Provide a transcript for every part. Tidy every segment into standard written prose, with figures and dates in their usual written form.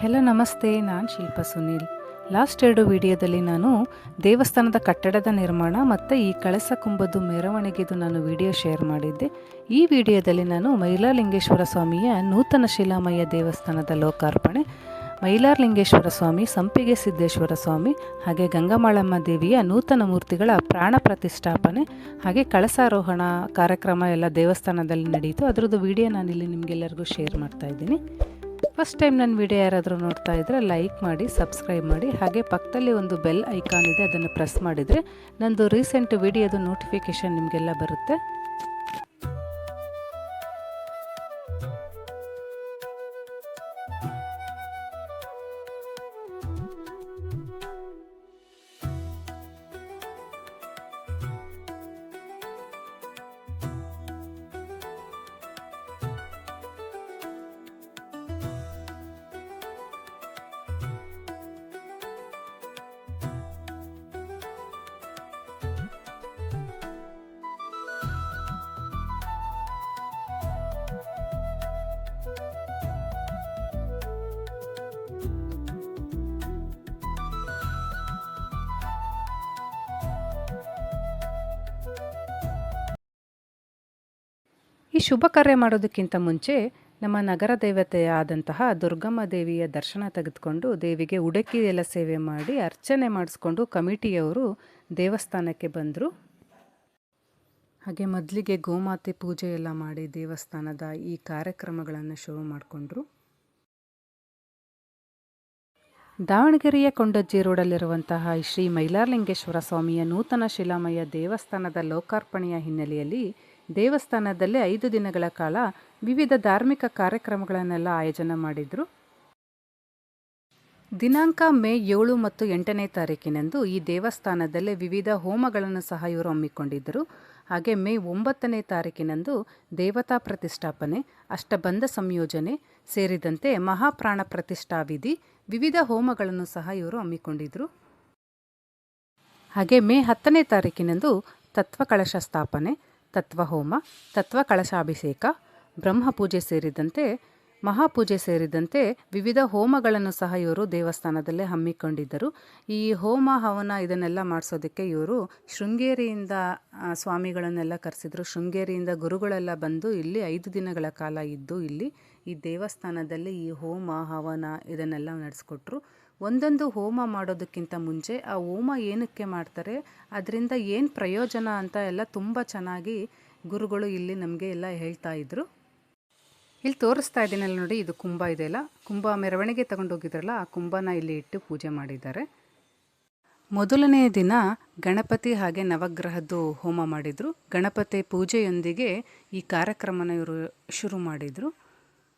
Hello ನಮಸ್ತೆ, ನಾನು ಶಿಲ್ಪ Sunil. Last 2 ವಿಡಿಯೋದಲ್ಲಿ ನಾನು ದೇವಸ್ಥಾನದ ಕಟ್ಟಡದ ನಿರ್ಮಾಣ ಮತ್ತು ಈ ಕಳಸ ಕುಂಭದ್ದು ಮೆರವಣಿಗೆದು ನಾನು ವಿಡಿಯೋ ಶೇರ್ ಮಾಡಿದ್ದೆ. ಈ ವಿಡಿಯೋದಲ್ಲಿ ನಾನು ಮೈಲಾರಲಿಂಗೇಶ್ವರ ಸ್ವಾಮಿಯ ನೂತನ ಶಿಲಾಮಯ ದೇವಸ್ಥಾನದ ಲೋಕಾರ್ಪಣೆ, ಮೈಲಾರಲಿಂಗೇಶ್ವರ ಸ್ವಾಮಿ, ಸಂಪಿಗೆ ಸಿದ್ದೇಶ್ವರ ಸ್ವಾಮಿ ಹಾಗೆ ಗಂಗಮಾಳಮ್ಮ ದೇವಿಯ ನೂತನ ಮೂರ್ತಿಗಳ ಪ್ರಾಣ ಪ್ರತಿಷ್ಠಾಪನೆ ಹಾಗೆ ಕಳಸಾರೋಹಣ ಕಾರ್ಯಕ್ರಮ ಎಲ್ಲ ದೇವಸ್ಥಾನದಲ್ಲಿ ನಡೆಯಿತು. ಅದರದ್ದು ವಿಡಿಯೋ ನಾನಿಲ್ಲಿ ನಿಮಗೆಲ್ಲರಿಗೂ ಶೇರ್ ಮಾಡ್ತಾ ಇದ್ದೀನಿ. ಫಸ್ಟ್ ಟೈಮ್ ನನ್ನ ವಿಡಿಯೋ ಯಾರಾದರೂ ನೋಡ್ತಾ ಇದ್ದರೆ ಲೈಕ್ ಮಾಡಿ, ಸಬ್ಸ್ಕ್ರೈಬ್ ಮಾಡಿ, ಹಾಗೆ ಪಕ್ಕದಲ್ಲಿ ಒಂದು ಬೆಲ್ ಐಕಾನ್ ಇದೆ, ಅದನ್ನು ಪ್ರೆಸ್ ಮಾಡಿದರೆ ನಂದು ರೀಸೆಂಟ್ ವಿಡಿಯೋದು ನೋಟಿಫಿಕೇಷನ್ ನಿಮಗೆಲ್ಲ ಬರುತ್ತೆ. ಈ ಶುಭ ಕಾರ್ಯ ಮಾಡೋದಕ್ಕಿಂತ ಮುಂಚೆ ನಮ್ಮ ನಗರ ದೇವತೆಯಾದಂತಹ ದುರ್ಗಮ್ಮ ದೇವಿಯ ದರ್ಶನ ತೆಗೆದುಕೊಂಡು ದೇವಿಗೆ ಉಡಕ್ಕಿ ಎಲ್ಲ ಸೇವೆ ಮಾಡಿ ಅರ್ಚನೆ ಮಾಡಿಸ್ಕೊಂಡು ಕಮಿಟಿಯವರು ದೇವಸ್ಥಾನಕ್ಕೆ ಬಂದರು. ಹಾಗೆ ಮೊದಲಿಗೆ ಗೋಮಾತೆ ಪೂಜೆ ಎಲ್ಲ ಮಾಡಿ ದೇವಸ್ಥಾನದ ಈ ಕಾರ್ಯಕ್ರಮಗಳನ್ನು ಶುರು ಮಾಡಿಕೊಂಡ್ರು. ದಾವಣಗೆರೆಯ ಕೊಂಡಜ್ಜಿ ರೋಡಲ್ಲಿರುವಂತಹ ಶ್ರೀ ಮೈಲಾರಲಿಂಗೇಶ್ವರ ಸ್ವಾಮಿಯ ನೂತನ ಶಿಲಾಮಯ ದೇವಸ್ಥಾನದ ಲೋಕಾರ್ಪಣೆಯ ಹಿನ್ನೆಲೆಯಲ್ಲಿ ದೇವಸ್ಥಾನದಲ್ಲೇ 5 ದಿನಗಳ ಕಾಲ ವಿವಿಧ ಧಾರ್ಮಿಕ ಕಾರ್ಯಕ್ರಮಗಳನ್ನೆಲ್ಲ ಆಯೋಜನೆ ಮಾಡಿದರು. ದಿನಾಂಕ ಮೇ 7 ಮತ್ತು 8ನೇ ತಾರೀಕಿನಂದು ಈ ದೇವಸ್ಥಾನದಲ್ಲೇ ವಿವಿಧ ಹೋಮಗಳನ್ನು ಸಹ ಇವರು ಹಮ್ಮಿಕೊಂಡಿದ್ದರು. ಹಾಗೆ ಮೇ 9ನೇ ತಾರೀಕಿನಂದು ದೇವತಾ ಪ್ರತಿಷ್ಠಾಪನೆ, ಅಷ್ಟಬಂಧ ಸಂಯೋಜನೆ ಸೇರಿದಂತೆ ಮಹಾಪ್ರಾಣ ಪ್ರತಿಷ್ಠಾ ವಿಧಿ, ವಿವಿಧ ಹೋಮಗಳನ್ನು ಸಹ ಇವರು ಹಮ್ಮಿಕೊಂಡಿದ್ದರು. ಹಾಗೆ ಮೇ 10ನೇ ತಾರೀಕಿನಂದು ತತ್ವಕಳಶ ಸ್ಥಾಪನೆ, ತತ್ವಹೋಮ, ತತ್ವಕಳಶಾಭಿಷೇಕ, ಬ್ರಹ್ಮಪೂಜೆ ಸೇರಿದಂತೆ ಮಹಾಪೂಜೆ ಸೇರಿದಂತೆ ವಿವಿಧ ಹೋಮಗಳನ್ನು ಸಹ ಇವರು ದೇವಸ್ಥಾನದಲ್ಲೇ ಹಮ್ಮಿಕೊಂಡಿದ್ದರು. ಈ ಹೋಮ ಹವನ ಇದನ್ನೆಲ್ಲ ಮಾಡಿಸೋದಕ್ಕೆ ಇವರು ಶೃಂಗೇರಿಯಿಂದ ಸ್ವಾಮಿಗಳನ್ನೆಲ್ಲ ಕರೆಸಿದ್ರು. ಶೃಂಗೇರಿಯಿಂದ ಗುರುಗಳೆಲ್ಲ ಬಂದು ಇಲ್ಲಿ 5 ದಿನಗಳ ಕಾಲ ಇದ್ದು ಇಲ್ಲಿ ಈ ದೇವಸ್ಥಾನದಲ್ಲಿ ಈ ಹೋಮ ಹವನ ಇದನ್ನೆಲ್ಲ ನಡೆಸ್ಕೊಟ್ರು. ಒಂದೊಂದು ಹೋಮ ಮಾಡೋದಕ್ಕಿಂತ ಮುಂಚೆ ಆ ಹೋಮ ಏನಕ್ಕೆ ಮಾಡ್ತಾರೆ, ಅದರಿಂದ ಏನು ಪ್ರಯೋಜನ ಅಂತ ಎಲ್ಲ ತುಂಬ ಚೆನ್ನಾಗಿ ಗುರುಗಳು ಇಲ್ಲಿ ನಮಗೆ ಎಲ್ಲ ಹೇಳ್ತಾ ಇದ್ರು. ಇಲ್ಲಿ ತೋರಿಸ್ತಾ ಇದ್ದೀನಲ್ಲ ನೋಡಿ, ಇದು ಕುಂಭ ಇದೆಯಲ್ಲ, ಕುಂಭ ಮೆರವಣಿಗೆ ತಗೊಂಡೋಗಿದ್ರಲ್ಲ ಆ ಕುಂಭನ ಇಲ್ಲಿ ಇಟ್ಟು ಪೂಜೆ ಮಾಡಿದ್ದಾರೆ. ಮೊದಲನೆಯ ದಿನ ಗಣಪತಿ ಹಾಗೆ ನವಗ್ರಹದ್ದು ಹೋಮ ಮಾಡಿದರು. ಗಣಪತಿ ಪೂಜೆಯೊಂದಿಗೆ ಈ ಕಾರ್ಯಕ್ರಮನ ಇವರು ಶುರು ಮಾಡಿದರು.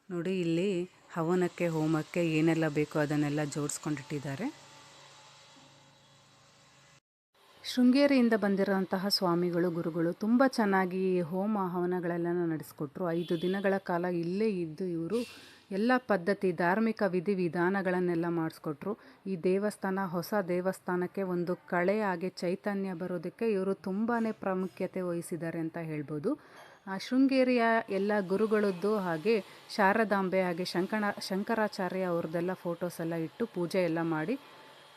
ನೋಡಿ, ಇಲ್ಲಿ ಹವನಕ್ಕೆ ಹೋಮಕ್ಕೆ ಏನೆಲ್ಲ ಬೇಕೋ ಅದನ್ನೆಲ್ಲ ಜೋಡಿಸ್ಕೊಂಡಿಟ್ಟಿದ್ದಾರೆ. ಶೃಂಗೇರಿಯಿಂದ ಬಂದಿರೋಂತಹ ಸ್ವಾಮಿಗಳು ಗುರುಗಳು ತುಂಬ ಚೆನ್ನಾಗಿ ಹೋಮ ಹವನಗಳೆಲ್ಲ ನಡೆಸ್ಕೊಟ್ರು. 5 ದಿನಗಳ ಕಾಲ ಇಲ್ಲೇ ಇದ್ದು ಇವರು ಎಲ್ಲ ಪದ್ಧತಿ ಧಾರ್ಮಿಕ ವಿಧಿವಿಧಾನಗಳನ್ನೆಲ್ಲ ಮಾಡಿಸ್ಕೊಟ್ರು. ಈ ದೇವಸ್ಥಾನ ಹೊಸ ದೇವಸ್ಥಾನಕ್ಕೆ ಒಂದು ಕಳೆ ಹಾಗೆ ಚೈತನ್ಯ ಬರೋದಕ್ಕೆ ಇವರು ತುಂಬಾ ಪ್ರಾಮುಖ್ಯತೆ ವಹಿಸಿದ್ದಾರೆ ಅಂತ ಹೇಳ್ಬೋದು. ಶೃಂಗೇರಿಯ ಎಲ್ಲ ಗುರುಗಳದ್ದು ಹಾಗೆ ಶಾರದಾಂಬೆ ಹಾಗೆ ಶಂಕರಾಚಾರ್ಯ ಅವ್ರದ್ದೆಲ್ಲ ಫೋಟೋಸ್ ಎಲ್ಲ ಇಟ್ಟು ಪೂಜೆ ಎಲ್ಲ ಮಾಡಿ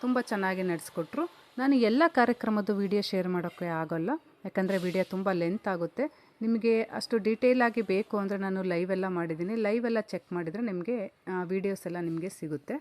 ತುಂಬ ಚೆನ್ನಾಗಿ ನಡೆಸ್ಕೊಟ್ರು. ನಾನು ಎಲ್ಲ ಕಾರ್ಯಕ್ರಮದ ವಿಡಿಯೋ ಶೇರ್ ಮಾಡೋಕ್ಕೆ ಆಗೋಲ್ಲ, ಯಾಕಂದರೆ ವಿಡಿಯೋ ತುಂಬ ಲೆಂತ್ ಆಗುತ್ತೆ. ನಿಮಗೆ ಅಷ್ಟು ಡೀಟೇಲಾಗಿ ಬೇಕು ಅಂದರೆ ನಾನು ಲೈವ್ ಎಲ್ಲ ಮಾಡಿದ್ದೀನಿ. ಲೈವ್ ಎಲ್ಲ ಚೆಕ್ ಮಾಡಿದರೆ ನಿಮಗೆ ವೀಡಿಯೋಸ್ ಎಲ್ಲ ನಿಮಗೆ ಸಿಗುತ್ತೆ.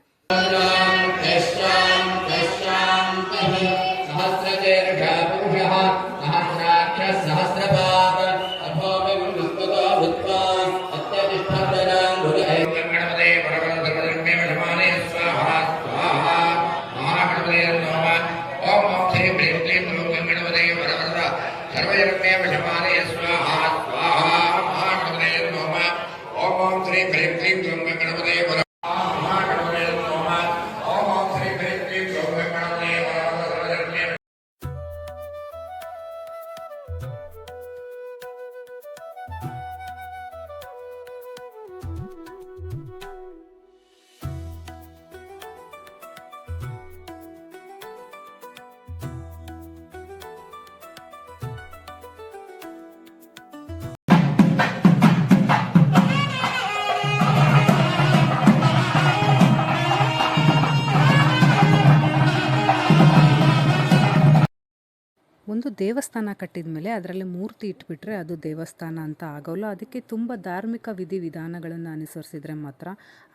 ದೇವಸ್ಥಾನ ಕಟ್ಟಿದ ಮೇಲೆ ಅದರಲ್ಲಿ ಮೂರ್ತಿ ಇಟ್ಬಿಟ್ರೆ ಅದು ದೇವಸ್ಥಾನ ಅಂತ ಆಗೋಲ್ಲ. ಅದಕ್ಕೆ ತುಂಬ ಧಾರ್ಮಿಕ ವಿಧಿವಿಧಾನಗಳನ್ನು ಅನುಸರಿಸಿದ್ರೆ ಮಾತ್ರ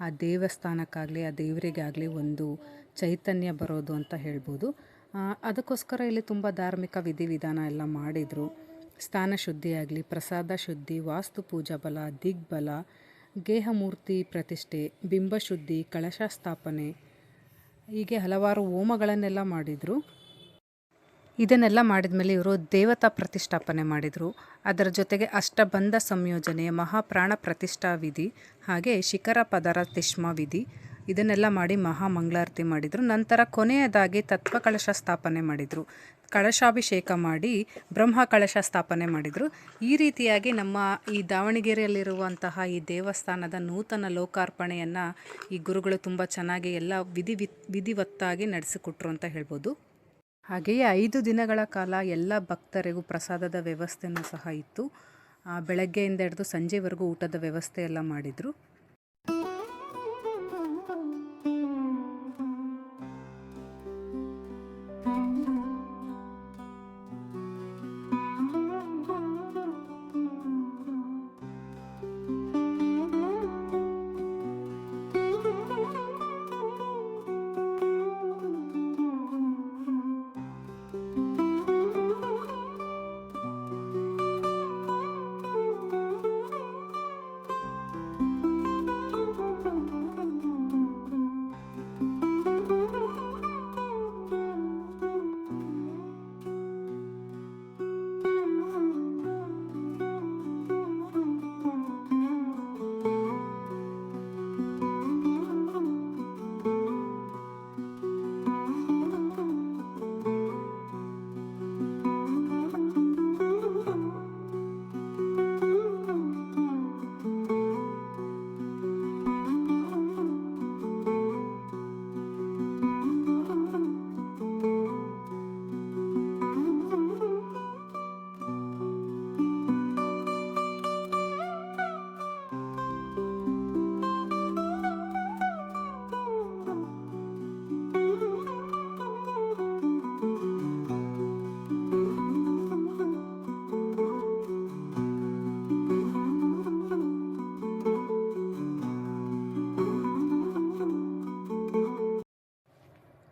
ಆ ದೇವಸ್ಥಾನಕ್ಕಾಗಲಿ ಆ ದೇವರಿಗೆ ಆಗಲಿ ಒಂದು ಚೈತನ್ಯ ಬರೋದು ಅಂತ ಹೇಳ್ಬೋದು. ಅದಕ್ಕೋಸ್ಕರ ಇಲ್ಲಿ ತುಂಬ ಧಾರ್ಮಿಕ ವಿಧಿವಿಧಾನ ಎಲ್ಲ ಮಾಡಿದರು. ಸ್ಥಾನ ಶುದ್ಧಿಯಾಗಲಿ, ಪ್ರಸಾದ ಶುದ್ಧಿ, ವಾಸ್ತು ಪೂಜಾ ಬಲ, ದಿಗ್ಬಲ, ಗೇಹಮೂರ್ತಿ ಪ್ರತಿಷ್ಠೆ, ಬಿಂಬಶುದ್ಧಿ, ಕಳಶ ಸ್ಥಾಪನೆ, ಹೀಗೆ ಹಲವಾರು ಹೋಮಗಳನ್ನೆಲ್ಲ ಮಾಡಿದರು. ಇದನ್ನೆಲ್ಲ ಮಾಡಿದ ಮೇಲೆ ಇವರು ದೇವತಾ ಪ್ರತಿಷ್ಠಾಪನೆ ಮಾಡಿದರು. ಅದರ ಜೊತೆಗೆ ಅಷ್ಟಬಂಧ ಸಂಯೋಜನೆ, ಮಹಾಪ್ರಾಣ ಪ್ರತಿಷ್ಠಾ ವಿಧಿ, ಹಾಗೆ ಶಿಖರ ಪದರ ತಿಷ್ಮ ವಿಧಿ ಇದನ್ನೆಲ್ಲ ಮಾಡಿ ಮಹಾಮಂಗಳಾರತಿ ಮಾಡಿದರು. ನಂತರ ಕೊನೆಯದಾಗಿ ತತ್ವ ಕಳಶ ಸ್ಥಾಪನೆ ಮಾಡಿದರು. ಕಳಶಾಭಿಷೇಕ ಮಾಡಿ ಬ್ರಹ್ಮ ಕಳಶ ಸ್ಥಾಪನೆ ಮಾಡಿದರು. ಈ ರೀತಿಯಾಗಿ ನಮ್ಮ ಈ ದಾವಣಗೆರೆಯಲ್ಲಿರುವಂತಹ ಈ ದೇವಸ್ಥಾನದ ನೂತನ ಲೋಕಾರ್ಪಣೆಯನ್ನು ಈ ಗುರುಗಳು ತುಂಬ ಚೆನ್ನಾಗಿ ಎಲ್ಲ ವಿಧಿವತ್ತಾಗಿ ನಡೆಸಿಕೊಟ್ರು ಅಂತ ಹೇಳ್ಬೋದು. ಹಾಗೆಯೇ 5 ದಿನಗಳ ಕಾಲ ಎಲ್ಲ ಭಕ್ತರಿಗೂ ಪ್ರಸಾದದ ವ್ಯವಸ್ಥೆಯೂ ಸಹ ಇತ್ತು. ಬೆಳಗ್ಗೆಯಿಂದ ಹಿಡಿದು ಸಂಜೆವರೆಗೂ ಊಟದ ವ್ಯವಸ್ಥೆ ಎಲ್ಲ ಮಾಡಿದರು.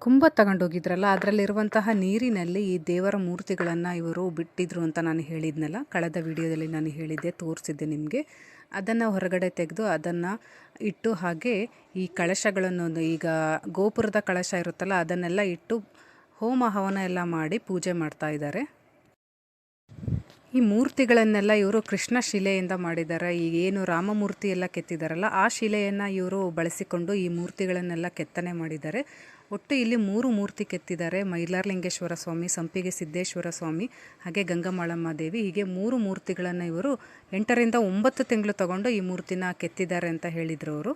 ಕುಂಭ ತಗೊಂಡೋಗಿದ್ರಲ್ಲ, ಅದರಲ್ಲಿರುವಂತಹ ನೀರಿನಲ್ಲಿ ಈ ದೇವರ ಮೂರ್ತಿಗಳನ್ನು ಇವರು ಬಿಟ್ಟಿದ್ರು ಅಂತ ನಾನು ಹೇಳಿದ್ನಲ್ಲ, ಕಳೆದ ವಿಡಿಯೋದಲ್ಲಿ ನಾನು ಹೇಳಿದ್ದೆ, ತೋರಿಸಿದ್ದೆ ನಿಮಗೆ. ಅದನ್ನು ಹೊರಗಡೆ ತೆಗೆದು ಅದನ್ನು ಇಟ್ಟು, ಹಾಗೆ ಈ ಕಳಶಗಳನ್ನು, ಈಗ ಗೋಪುರದ ಕಳಶ ಇರುತ್ತಲ್ಲ ಅದನ್ನೆಲ್ಲ ಇಟ್ಟು ಹೋಮ ಹವನ ಎಲ್ಲ ಮಾಡಿ ಪೂಜೆ ಮಾಡ್ತಾ ಇದ್ದಾರೆ. ಈ ಮೂರ್ತಿಗಳನ್ನೆಲ್ಲ ಇವರು ಕೃಷ್ಣ ಶಿಲೆಯಿಂದ ಮಾಡಿದ್ದಾರೆ. ಈಗೇನು ರಾಮಮೂರ್ತಿ ಎಲ್ಲ ಕೆತ್ತಿದಾರಲ್ಲ ಆ ಶಿಲೆಯನ್ನು ಇವರು ಬಳಸಿಕೊಂಡು ಈ ಮೂರ್ತಿಗಳನ್ನೆಲ್ಲ ಕೆತ್ತನೆ ಮಾಡಿದ್ದಾರೆ. ಒಟ್ಟು ಇಲ್ಲಿ 3 ಮೂರ್ತಿ ಕೆತ್ತಿದ್ದಾರೆ. ಮೈಲಾರಲಿಂಗೇಶ್ವರ ಸ್ವಾಮಿ, ಸಂಪಿಗೆ ಸಿದ್ದೇಶ್ವರ ಸ್ವಾಮಿ, ಹಾಗೆ ಗಂಗಮಾಳಮ್ಮ ದೇವಿ. ಹೀಗೆ 3 ಮೂರ್ತಿಗಳನ್ನು ಇವರು 8 ರಿಂದ 9 ತಿಂಗಳು ತಗೊಂಡು ಈ ಮೂರ್ತಿನ ಕೆತ್ತಿದ್ದಾರೆ ಅಂತ ಹೇಳಿದರು ಅವರು.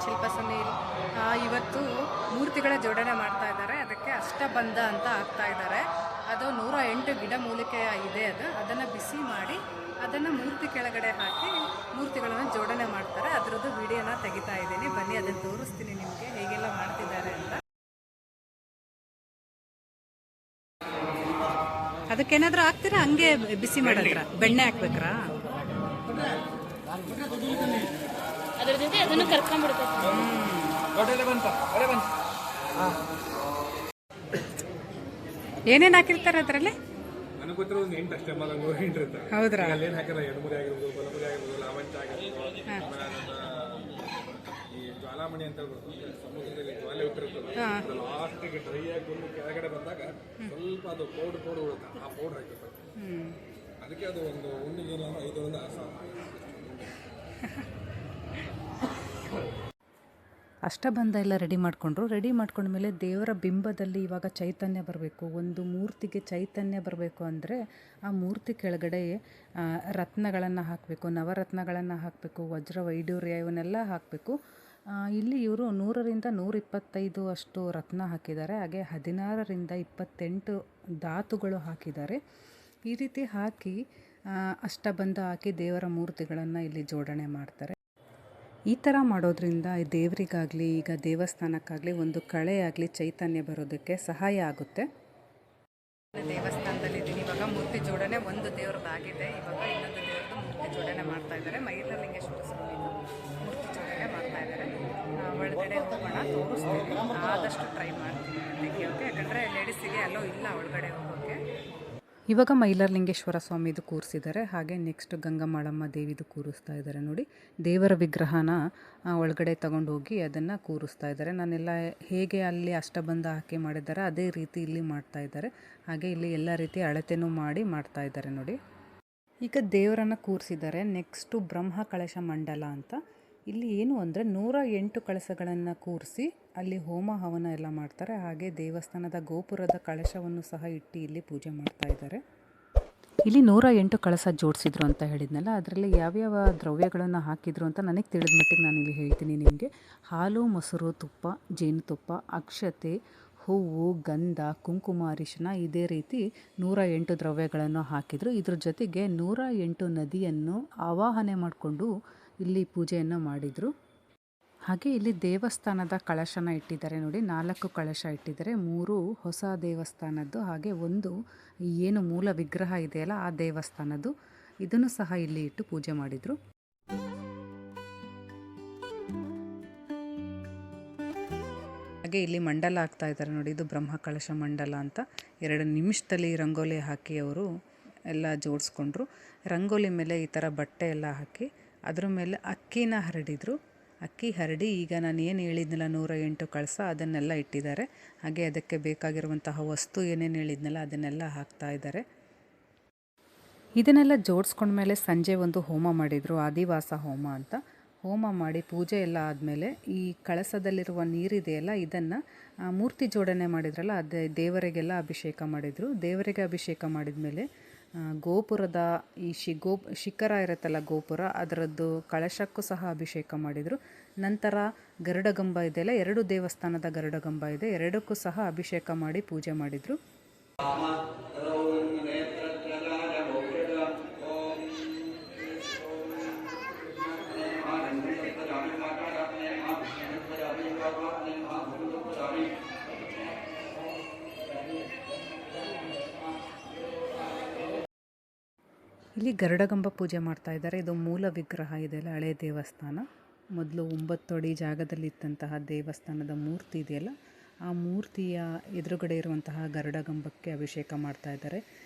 ಶಿಲ್ಪ ಸುನೀಲ್ ಇವತ್ತು ಮೂರ್ತಿಗಳ ಜೋಡಣೆ ಮಾಡ್ತಾ ಇದ್ದಾರೆ. ಅದಕ್ಕೆ ಅಷ್ಟಬಂಧ ಅಂತ ಹಾಕ್ತಾ ಇದ್ದಾರೆ. ಅದು 108 ಗಿಡಮೂಲಿಕೆ ಇದೆ. ಅದನ್ನು ಬಿಸಿ ಮಾಡಿ ಅದನ್ನು ಮೂರ್ತಿ ಕೆಳಗಡೆ ಹಾಕಿ ಮೂರ್ತಿಗಳನ್ನು ಜೋಡಣೆ ಮಾಡ್ತಾರೆ. ಅದರದ್ದು ವಿಡಿಯೋನ ತೆಗಿತಾ ಇದ್ದೀನಿ, ಬನ್ನಿ ಅದನ್ನು ತೋರಿಸ್ತೀನಿ ನಿಮಗೆ ಹೇಗೆಲ್ಲ ಮಾಡ್ತಿದ್ದಾರೆ ಅಂತ. ಅದಕ್ಕೇನಾದರೂ ಹಾಕ್ತೀರಾ, ಹಂಗೆ ಬಿಸಿ ಮಾಡಿದ್ರ ಬೆಣ್ಣೆ ಹಾಕ್ಬೇಕ್ರಾ? ಅದರ ಜೊತೆ ಅದನ್ನು ಕರ್ಕೊಂಡ್ಬಿಡ್ತಾರೆ. ಏನೇನು ಹಾಕಿರ್ತಾರೆ ಅದರಲ್ಲಿ? ಹೌದ್ರಾ? ಜ್ವಾಲಾಮಣಿ ಅಂತ ಸಮುದ್ರದಲ್ಲಿ ಜ್ವಾಲೆ ಇಟ್ಟಿರ್ತದೆ, ಲಾಸ್ಟಿಗೆ ಡ್ರೈ ಆಗಿ ಒಂದು ಕೆಳಗಡೆ ಬಂದಾಗ ಸ್ವಲ್ಪ ಅದು ಪೌಡರ್ ಉಳುತ್ತೆ, ಆ ಪೌಡರ್ ಹಾಕಿರ್ತಾರೆ. ಅದಕ್ಕೆ ಅದು ಒಂದು ಉಂಡಿಗೆ 5 ರಿಂದ 6 ಸಾವಿರ. ಅಷ್ಟಬಂಧ ಎಲ್ಲ ರೆಡಿ ಮಾಡಿಕೊಂಡ್ರು. ರೆಡಿ ಮಾಡ್ಕೊಂಡ್ಮೇಲೆ ದೇವರ ಬಿಂಬದಲ್ಲಿ ಇವಾಗ ಚೈತನ್ಯ ಬರಬೇಕು. ಒಂದು ಮೂರ್ತಿಗೆ ಚೈತನ್ಯ ಬರಬೇಕು ಅಂದರೆ ಆ ಮೂರ್ತಿ ಕೆಳಗಡೆ ರತ್ನಗಳನ್ನು ಹಾಕಬೇಕು, ನವರತ್ನಗಳನ್ನು ಹಾಕಬೇಕು, ವಜ್ರ ವೈಡೂರ್ಯ ಇವನ್ನೆಲ್ಲ ಹಾಕಬೇಕು. ಇಲ್ಲಿ ಇವರು 100ರಿಂದ 125 ಅಷ್ಟು ರತ್ನ ಹಾಕಿದ್ದಾರೆ. ಹಾಗೆ 16ರಿಂದ 28 ಧಾತುಗಳು ಹಾಕಿದ್ದಾರೆ. ಈ ರೀತಿ ಹಾಕಿ ಅಷ್ಟಬಂಧ ಹಾಕಿ ದೇವರ ಮೂರ್ತಿಗಳನ್ನು ಇಲ್ಲಿ ಜೋಡಣೆ ಮಾಡ್ತಾರೆ. ಈ ಥರ ಮಾಡೋದ್ರಿಂದ ದೇವರಿಗಾಗಲಿ ಈಗ ದೇವಸ್ಥಾನಕ್ಕಾಗಲಿ ಒಂದು ಕಳೆ ಆಗಲಿ ಚೈತನ್ಯ ಬರೋದಕ್ಕೆ ಸಹಾಯ ಆಗುತ್ತೆ. ದೇವಸ್ಥಾನದಲ್ಲಿ ಇದ್ದೀನಿ. ಇವಾಗ ಮೂರ್ತಿ ಜೋಡಣೆ ಒಂದು ದೇವ್ರದ್ದಾಗಿದೆ. ಇವಾಗ ಇನ್ನೊಂದು ದೇವ್ರದ್ದು ಮೂರ್ತಿ ಜೋಡಣೆ ಮಾಡ್ತಾ ಇದ್ದಾರೆ. ಮೈಲರಲಿಂಗೇಶ್ವರ ಸ್ವಾಮಿ ಮೂರ್ತಿ ಜೋಡಣೆ ಮಾಡ್ತಾ ಇದ್ದಾರೆ. ಒಳಗಡೆ ಹೋಗೋಣ, ತೋರಿಸ್ತೀನಿ. ಆದಷ್ಟು ಟ್ರೈ ಮಾಡ್ತೀನಿ ಅದಕ್ಕೆ. ಯಾಕಂದರೆ ಲೇಡೀಸಿಗೆ ಅಲ್ಲೋ ಇಲ್ಲ ಒಳಗಡೆ ಹೋಗೋಕ್ಕೆ. ಇವಾಗ ಮೈಲಾರಲಿಂಗೇಶ್ವರ ಸ್ವಾಮಿದು ಕೂರಿಸಿದ್ದಾರೆ. ಹಾಗೆ ನೆಕ್ಸ್ಟ್ ಗಂಗಮಾಳಮ್ಮ ದೇವಿದು ಕೂರಿಸ್ತಾ ಇದ್ದಾರೆ ನೋಡಿ. ದೇವರ ವಿಗ್ರಹನ ಒಳಗಡೆ ತಗೊಂಡೋಗಿ ಅದನ್ನು ಕೂರಿಸ್ತಾ ಇದ್ದಾರೆ. ನಾನೆಲ್ಲ ಹೇಗೆ ಅಲ್ಲಿ ಅಷ್ಟಬಂಧ ಹಾಕಿ ಮಾಡಿದ್ದಾರೆ ಅದೇ ರೀತಿ ಇಲ್ಲಿ ಮಾಡ್ತಾ ಇದ್ದಾರೆ. ಹಾಗೆ ಇಲ್ಲಿ ಎಲ್ಲ ರೀತಿ ಅಳತೆನೂ ಮಾಡಿ ಮಾಡ್ತಾ ಇದ್ದಾರೆ ನೋಡಿ. ಈಗ ದೇವರನ್ನು ಕೂರಿಸಿದ್ದಾರೆ. ನೆಕ್ಸ್ಟು ಬ್ರಹ್ಮ ಕಳಶ ಮಂಡಲ ಅಂತ. ಇಲ್ಲಿ ಏನು ಅಂದರೆ 108 ಕಳಶಗಳನ್ನು ಕೂರಿಸಿ ಅಲ್ಲಿ ಹೋಮ ಹವನ ಎಲ್ಲ ಮಾಡ್ತಾರೆ. ಹಾಗೆ ದೇವಸ್ಥಾನದ ಗೋಪುರದ ಕಳಶವನ್ನು ಸಹ ಇಟ್ಟು ಇಲ್ಲಿ ಪೂಜೆ ಮಾಡ್ತಾ ಇದ್ದಾರೆ. ಇಲ್ಲಿ 108 ಕಳಶ ಜೋಡಿಸಿದ್ರು ಅಂತ ಹೇಳಿದ್ನಲ್ಲ, ಅದರಲ್ಲಿ ಯಾವ್ಯಾವ ದ್ರವ್ಯಗಳನ್ನು ಹಾಕಿದ್ರು ಅಂತ ನನಗೆ ತಿಳಿದ ಮಟ್ಟಿಗೆ ನಾನು ಇಲ್ಲಿ ಹೇಳ್ತೀನಿ ನಿಮಗೆ. ಹಾಲು, ಮೊಸರು, ತುಪ್ಪ, ಜೇನುತುಪ್ಪ, ಅಕ್ಷತೆ, ಹೂವು, ಗಂಧ, ಕುಂಕುಮ, ಅರಿಶಿನ ಇದೇ ರೀತಿ 108 ದ್ರವ್ಯಗಳನ್ನು ಹಾಕಿದರು. ಇದ್ರ ಜೊತೆಗೆ 108 ನದಿಯನ್ನು ಆವಾಹನೆ ಮಾಡಿಕೊಂಡು ಇಲ್ಲಿ ಪೂಜೆಯನ್ನು ಮಾಡಿದರು. ಹಾಗೆ ಇಲ್ಲಿ ದೇವಸ್ಥಾನದ ಕಳಶನ ಇಟ್ಟಿದ್ದಾರೆ ನೋಡಿ. 4 ಕಳಶ ಇಟ್ಟಿದ್ದಾರೆ. 3 ಹೊಸ ದೇವಸ್ಥಾನದ್ದು, ಹಾಗೆ ಒಂದು ಏನು ಮೂಲ ವಿಗ್ರಹ ಇದೆಯಲ್ಲ ಆ ದೇವಸ್ಥಾನದ್ದು. ಇದನ್ನು ಸಹ ಇಲ್ಲಿ ಇಟ್ಟು ಪೂಜೆ ಮಾಡಿದರು. ಹಾಗೆ ಇಲ್ಲಿ ಮಂಡಲ ಹಾಕ್ತಾ ಇದ್ದಾರೆ ನೋಡಿ. ಇದು ಬ್ರಹ್ಮ ಕಳಶ ಮಂಡಲ ಅಂತ. 2 ನಿಮಿಷದಲ್ಲಿ ರಂಗೋಲಿ ಹಾಕಿ ಅವರು ಎಲ್ಲ ಜೋಡಿಸ್ಕೊಂಡ್ರು. ರಂಗೋಲಿ ಮೇಲೆ ಈ ಥರ ಬಟ್ಟೆ ಎಲ್ಲ ಹಾಕಿ ಅದ್ರ ಮೇಲೆ ಅಕ್ಕಿನ ಹರಡಿದರು. ಅಕ್ಕಿ ಹರಡಿ ಈಗ ನಾನು ಏನು ಹೇಳಿದ್ನಲ್ಲ 108 ಕಳಶ ಅದನ್ನೆಲ್ಲ ಇಟ್ಟಿದ್ದಾರೆ. ಹಾಗೆ ಅದಕ್ಕೆ ಬೇಕಾಗಿರುವಂತಹ ವಸ್ತು ಏನೇನು ಹೇಳಿದ್ನಲ್ಲ ಅದನ್ನೆಲ್ಲ ಹಾಕ್ತಾ ಇದ್ದಾರೆ. ಇದನ್ನೆಲ್ಲ ಜೋಡಿಸ್ಕೊಂಡ್ಮೇಲೆ ಸಂಜೆ ಒಂದು ಹೋಮ ಮಾಡಿದರು, ಆದಿವಾಸ ಹೋಮ ಅಂತ. ಹೋಮ ಮಾಡಿ ಪೂಜೆ ಎಲ್ಲ ಆದಮೇಲೆ ಈ ಕಳಸದಲ್ಲಿರುವ ನೀರಿದೆಯಲ್ಲ ಇದನ್ನು ಮೂರ್ತಿ ಜೋಡಣೆ ಮಾಡಿದ್ರಲ್ಲ ಅದೇ ದೇವರಿಗೆಲ್ಲ ಅಭಿಷೇಕ ಮಾಡಿದರು. ದೇವರಿಗೆ ಅಭಿಷೇಕ ಮಾಡಿದ ಮೇಲೆ ಗೋಪುರದ ಈ ಶಿಖರ ಇರುತ್ತಲ್ಲ ಗೋಪುರ, ಅದರದ್ದು ಕಳಶಕ್ಕೂ ಸಹ ಅಭಿಷೇಕ ಮಾಡಿದರು. ನಂತರ ಗರುಡಗಂಬ ಇದೆಯಲ್ಲ, 2 ದೇವಸ್ಥಾನದ ಗರುಡಗಂಬ ಇದೆ, 2ಕ್ಕೂ ಸಹ ಅಭಿಷೇಕ ಮಾಡಿ ಪೂಜೆ ಮಾಡಿದರು. ಇಲ್ಲಿ ಗರುಡಗಂಬ ಪೂಜೆ ಮಾಡ್ತಾ ಇದ್ದಾರೆ. ಇದು ಮೂಲ ವಿಗ್ರಹ ಇದೆಯಲ್ಲ, ಹಳೆ ದೇವಸ್ಥಾನ. ಮೊದಲು 9 ಅಡಿ ಜಾಗದಲ್ಲಿದ್ದಂತಹ ದೇವಸ್ಥಾನದ ಮೂರ್ತಿ ಇದೆಯಲ್ಲ, ಆ ಮೂರ್ತಿಯ ಎದುರುಗಡೆ ಇರುವಂತಹ ಗರುಡಗಂಬಕ್ಕೆ ಅಭಿಷೇಕ ಮಾಡ್ತಾ ಇದ್ದಾರೆ.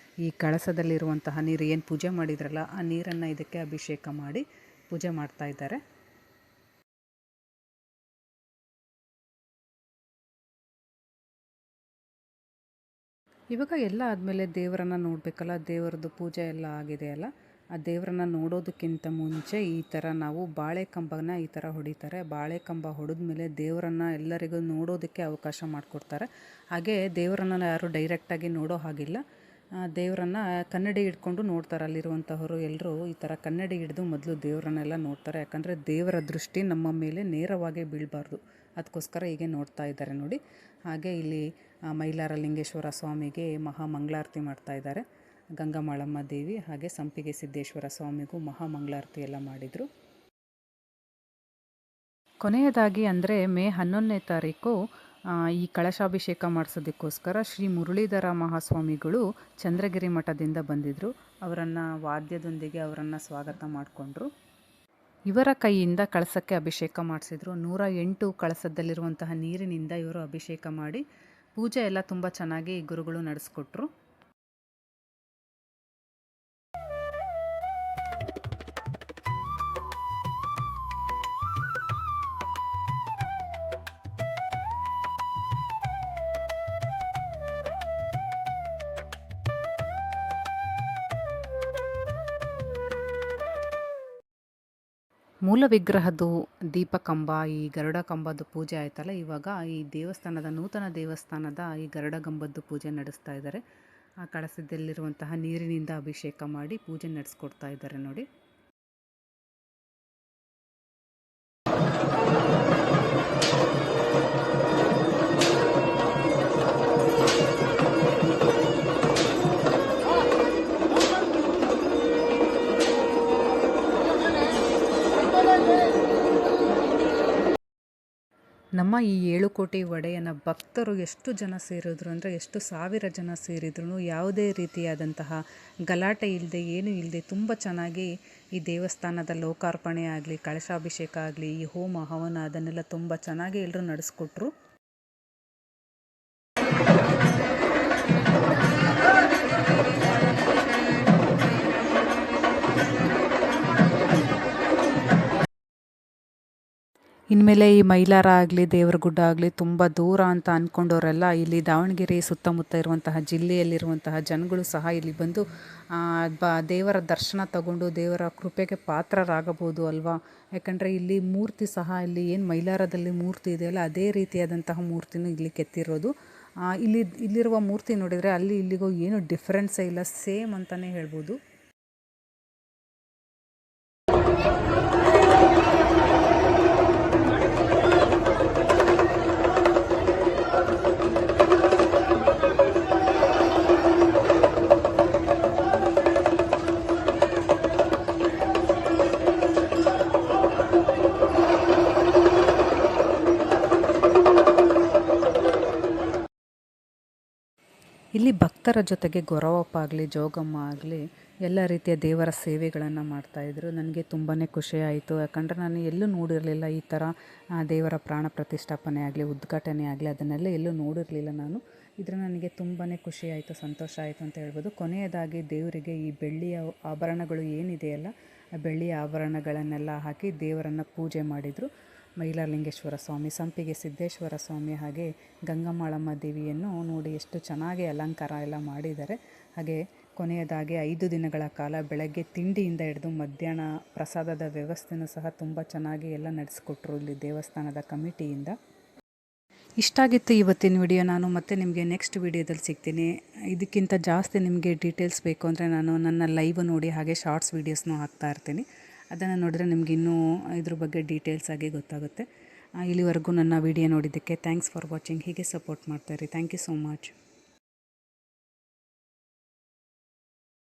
ಈ ಕಳಸದಲ್ಲಿರುವಂತಹ ನೀರು ಏನು ಪೂಜೆ ಮಾಡಿದ್ರಲ್ಲ ಆ ನೀರನ್ನು ಇದಕ್ಕೆ ಅಭಿಷೇಕ ಮಾಡಿ ಪೂಜೆ ಮಾಡ್ತಾ ಇದ್ದಾರೆ. ಇವಾಗ ಎಲ್ಲ ಆದಮೇಲೆ ದೇವರನ್ನು ನೋಡಬೇಕಲ್ಲ, ದೇವರದ್ದು ಪೂಜೆ ಎಲ್ಲ ಆಗಿದೆಯಲ್ಲ, ಆ ದೇವರನ್ನು ನೋಡೋದಕ್ಕಿಂತ ಮುಂಚೆ ಈ ಥರ ನಾವು ಬಾಳೆಕಂಬನ ಈ ಥರ ಹೊಡಿತಾರೆ. ಬಾಳೆಕಂಬ ಹೊಡೆದ್ಮೇಲೆ ದೇವರನ್ನು ಎಲ್ಲರಿಗೂ ನೋಡೋದಕ್ಕೆ ಅವಕಾಶ ಮಾಡಿಕೊಡ್ತಾರೆ. ಹಾಗೆ ದೇವರನ್ನು ಯಾರು ಡೈರೆಕ್ಟಾಗಿ ನೋಡೋ ಹಾಗಿಲ್ಲ. ದೇವರನ್ನು ಕನ್ನಡಿ ಹಿಡ್ಕೊಂಡು ನೋಡ್ತಾರೆ. ಅಲ್ಲಿರುವಂತಹವರು ಎಲ್ಲರೂ ಈ ಥರ ಕನ್ನಡಿ ಹಿಡಿದು ಮೊದಲು ದೇವರನ್ನೆಲ್ಲ ನೋಡ್ತಾರೆ. ಯಾಕಂದರೆ ದೇವರ ದೃಷ್ಟಿ ನಮ್ಮ ಮೇಲೆ ನೇರವಾಗಿ ಬೀಳಬಾರ್ದು, ಅದಕ್ಕೋಸ್ಕರ ಹೀಗೆ ನೋಡ್ತಾ ಇದ್ದಾರೆ ನೋಡಿ. ಹಾಗೆ ಇಲ್ಲಿ ಮೈಲಾರಲಿಂಗೇಶ್ವರ ಸ್ವಾಮಿಗೆ ಮಹಾಮಂಗಳಾರತಿ ಮಾಡ್ತಾ ಇದ್ದಾರೆ. ಗಂಗಮಾಳಮ್ಮ ದೇವಿ ಹಾಗೆ ಸಂಪಿಗೆ ಸಿದ್ದೇಶ್ವರ ಸ್ವಾಮಿಗೂ ಮಹಾಮಂಗಳಾರತಿ ಎಲ್ಲ ಮಾಡಿದರು. ಕೊನೆಯದಾಗಿ ಅಂದರೆ ಮೇ 11ನೇ ತಾರೀಕು ಈ ಕಳಶಾಭಿಷೇಕ ಮಾಡಿಸೋದಕ್ಕೋಸ್ಕರ ಶ್ರೀ ಮುರಳೀಧರ ಮಹಾಸ್ವಾಮಿಗಳು ಚಂದ್ರಗಿರಿ ಮಠದಿಂದ ಬಂದಿದ್ದರು. ಅವರನ್ನು ವಾದ್ಯದೊಂದಿಗೆ ಅವರನ್ನು ಸ್ವಾಗತ ಮಾಡಿಕೊಂಡ್ರು. ಇವರ ಕೈಯಿಂದ ಕಳಸಕ್ಕೆ ಅಭಿಷೇಕ ಮಾಡಿಸಿದ್ರು. 108 ಕಳಸದಲ್ಲಿರುವಂತಹ ನೀರಿನಿಂದ ಇವರು ಅಭಿಷೇಕ ಮಾಡಿ ಪೂಜೆ ಎಲ್ಲ ತುಂಬ ಚೆನ್ನಾಗಿ ಗುರುಗಳು ನಡೆಸ್ಕೊಟ್ರು. ಮೂಲ ವಿಗ್ರಹದ್ದು ದೀಪಕಂಬ ಈ ಗರುಡ ಕಂಬದ್ದು ಪೂಜೆ ಆಯ್ತಲ್ಲ, ಇವಾಗ ಈ ದೇವಸ್ಥಾನದ ನೂತನ ದೇವಸ್ಥಾನದ ಈ ಗರುಡ ಕಂಬದ್ದು ಪೂಜೆ ನಡೆಸ್ತಾ ಇದ್ದಾರೆ. ಆ ಕಳಸದಲ್ಲಿರುವಂತಹ ನೀರಿನಿಂದ ಅಭಿಷೇಕ ಮಾಡಿ ಪೂಜೆ ನಡೆಸ್ಕೊಡ್ತಾ ಇದ್ದಾರೆ ನೋಡಿ. ನಮ್ಮ ಈ 7 ಕೋಟಿ ಒಡೆಯನ ಭಕ್ತರು ಎಷ್ಟು ಜನ ಸೇರಿದ್ರು ಅಂದರೆ, ಎಷ್ಟು ಸಾವಿರ ಜನ ಸೇರಿದ್ರು ಯಾವುದೇ ರೀತಿಯಾದಂತಹ ಗಲಾಟೆ ಇಲ್ಲದೆ, ಏನೂ ಇಲ್ಲದೆ ತುಂಬ ಚೆನ್ನಾಗಿ ಈ ದೇವಸ್ಥಾನದ ಲೋಕಾರ್ಪಣೆ ಆಗಲಿ, ಕಳಶಾಭಿಷೇಕ ಆಗಲಿ, ಈ ಹೋಮ ಹವನ ಅದನ್ನೆಲ್ಲ ತುಂಬ ಚೆನ್ನಾಗಿ ಎಲ್ಲರೂ ನಡೆಸ್ಕೊಟ್ರು. ಇನ್ಮೇಲೆ ಈ ಮೈಲಾರ ಆಗಲಿ, ದೇವರಗುಡ್ಡ ಆಗಲಿ ತುಂಬ ದೂರ ಅಂತ ಅಂದ್ಕೊಂಡವರೆಲ್ಲ ಇಲ್ಲಿ ದಾವಣಗೆರೆ ಸುತ್ತಮುತ್ತ ಇರುವಂತಹ ಜಿಲ್ಲೆಯಲ್ಲಿರುವಂತಹ ಜನಗಳು ಸಹ ಇಲ್ಲಿ ಬಂದು ದೇವರ ದರ್ಶನ ತಗೊಂಡು ದೇವರ ಕೃಪೆಗೆ ಪಾತ್ರರಾಗಬಹುದು ಅಲ್ವಾ. ಯಾಕಂದರೆ ಇಲ್ಲಿ ಮೂರ್ತಿ ಸಹ ಇಲ್ಲಿ ಏನು ಮೈಲಾರದಲ್ಲಿ ಮೂರ್ತಿ ಇದೆಯಲ್ಲ, ಅದೇ ರೀತಿಯಾದಂತಹ ಮೂರ್ತಿನೂ ಇಲ್ಲಿ ಕೆತ್ತಿರೋದು. ಇಲ್ಲಿರುವ ಮೂರ್ತಿ ನೋಡಿದರೆ ಅಲ್ಲಿ ಇಲ್ಲಿಗೂ ಏನು ಡಿಫ್ರೆನ್ಸೇ ಇಲ್ಲ, ಸೇಮ್ ಅಂತಲೇ ಹೇಳ್ಬೋದು. ಇಲ್ಲಿ ಭಕ್ತರ ಜೊತೆಗೆ ಗೊರವಪ್ಪ ಆಗಲಿ, ಜೋಗಮ್ಮ ಆಗಲಿ ಎಲ್ಲ ರೀತಿಯ ದೇವರ ಸೇವೆಗಳನ್ನು ಮಾಡ್ತಾಯಿದ್ರು. ನನಗೆ ತುಂಬಾ ಖುಷಿಯಾಯಿತು. ಯಾಕಂದರೆ ನಾನು ಎಲ್ಲೂ ನೋಡಿರಲಿಲ್ಲ ಈ ಥರ ದೇವರ ಪ್ರಾಣ ಪ್ರತಿಷ್ಠಾಪನೆ ಆಗಲಿ, ಉದ್ಘಾಟನೆ ಆಗಲಿ, ಅದನ್ನೆಲ್ಲ ಎಲ್ಲೂ ನೋಡಿರಲಿಲ್ಲ ನಾನು. ಇದ್ರ ನನಗೆ ತುಂಬಾ ಖುಷಿಯಾಯಿತು, ಸಂತೋಷ ಆಯಿತು ಅಂತ ಹೇಳ್ಬೋದು. ಕೊನೆಯದಾಗಿ ದೇವರಿಗೆ ಈ ಬೆಳ್ಳಿಯ ಆಭರಣಗಳು ಏನಿದೆಯಲ್ಲ, ಆ ಬೆಳ್ಳಿಯ ಆಭರಣಗಳನ್ನೆಲ್ಲ ಹಾಕಿ ದೇವರನ್ನು ಪೂಜೆ ಮಾಡಿದರು. ಮೈಲಾರಲಿಂಗೇಶ್ವರ ಸ್ವಾಮಿ, ಸಂಪಿಗೆ ಸಿದ್ದೇಶ್ವರ ಸ್ವಾಮಿ, ಹಾಗೆ ಗಂಗಮಾಳಮ್ಮ ದೇವಿಯನ್ನು ನೋಡಿ ಎಷ್ಟು ಚೆನ್ನಾಗಿ ಅಲಂಕಾರ ಎಲ್ಲ ಮಾಡಿದ್ದಾರೆ. ಹಾಗೆ ಕೊನೆಯದಾಗಿ 5 ದಿನಗಳ ಕಾಲ ಬೆಳಗ್ಗೆ ತಿಂಡಿಯಿಂದ ಹಿಡಿದು ಮಧ್ಯಾಹ್ನ ಪ್ರಸಾದದ ವ್ಯವಸ್ಥೆನೂ ಸಹ ತುಂಬ ಚೆನ್ನಾಗಿ ಎಲ್ಲ ನಡೆಸ್ಕೊಟ್ರು ಇಲ್ಲಿ ದೇವಸ್ಥಾನದ ಕಮಿಟಿಯಿಂದ. ಇಷ್ಟ ಆಗಿತ್ತು ಇವತ್ತಿನ ವಿಡಿಯೋ. ನಾನು ಮತ್ತೆ ನಿಮಗೆ ನೆಕ್ಸ್ಟ್ ವಿಡಿಯೋದಲ್ಲಿ ಸಿಗ್ತೀನಿ. ಇದಕ್ಕಿಂತ ಜಾಸ್ತಿ ನಿಮಗೆ ಡೀಟೇಲ್ಸ್ ಬೇಕು ಅಂದರೆ ನಾನು ನನ್ನ ಲೈವ್ ನೋಡಿ ಹಾಗೆ ಶಾರ್ಟ್ಸ್ ವೀಡಿಯೋಸ್ನೂ ಹಾಕ್ತಾ ಇರ್ತೀನಿ. ಅದನ್ನು ನೋಡಿದ್ರೆ ನಿಮ್ಗೆ ಇನ್ನೂ ಇದ್ರ ಬಗ್ಗೆ ಡೀಟೇಲ್ಸ್ ಆಗಿ ಗೊತ್ತಾಗುತ್ತೆ. ಇಲ್ಲಿವರೆಗೂ ನನ್ನ ವಿಡಿಯೋ ನೋಡಿದ್ದಕ್ಕೆ ಥ್ಯಾಂಕ್ಸ್ ಫಾರ್ ವಾಚಿಂಗ್. ಹೀಗೆ ಸಪೋರ್ಟ್ ಮಾಡ್ತಾಯಿರಿ. Thank you so much.